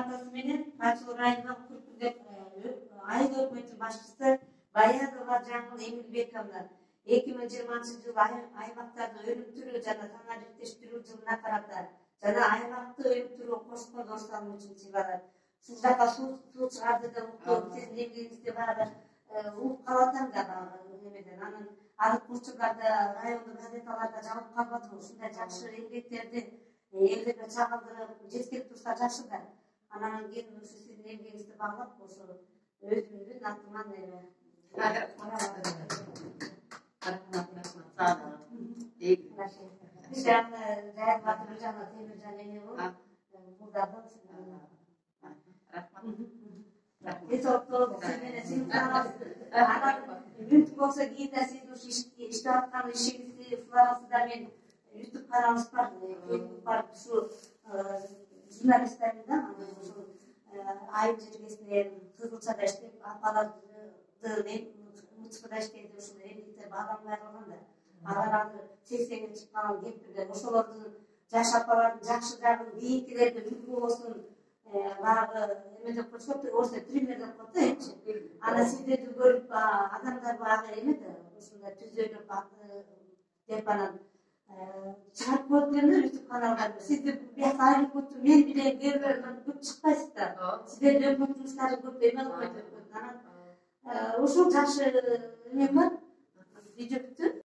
атасы менен Качыл районунун Күркүндеп айыл өкмөтүнүн башчысы Баядова Жаңыл Эмилбековна 2020 жылы аймактарды өнүктүрүү жана сана жиптештирүү жылына карата жана аймакты өнүктүрүүгө кошкон достугу үчүн сыйланат. Ушул жака суу чыгарды деп уктум. Сиздин эмгегиңизди баягы угуп калатам да баягы немеден. Анан ар учурларда райондук газеталарда жазып калбадымы? Ушундай жакшы эмгектерди элдерге чагылдырып жеткирип турса жакшы да. Анан кийин ушу сиздин эмгегиңизди баглап ошо өзүмдүн атыман мүмкүн болсо кийинде сиздин ушу иштеп аткан ишиңизди ушул арасында мен YouTube каналыңыз бар, Facebook бар, ушу журналисттердин да ушул айыл жергесинен Кызылчада иштеп апаларды мучкуда иштейди, ушул эмгектер бааланбай калган да. Алар азыр 80ге чыккан кемпирлер, ошолордун жаш апалардын жакшы жагын кийинкилерге үлгү болсун, баягы эме деп коюшат, орусча пример деп коет да эмчи. Анан сиздерди көрүп адамдар баягы эме да, ушундай түзөлүп деп анан чыгарып коет экен да YouTube каналга. Сиздер биякта айрылып кетип, мен билем көп чыкпайсыз да. Сиздердин өкмөт жумуштары көп эме кылып кетет. Анан ушул жакшы эме бар, видео бүттү.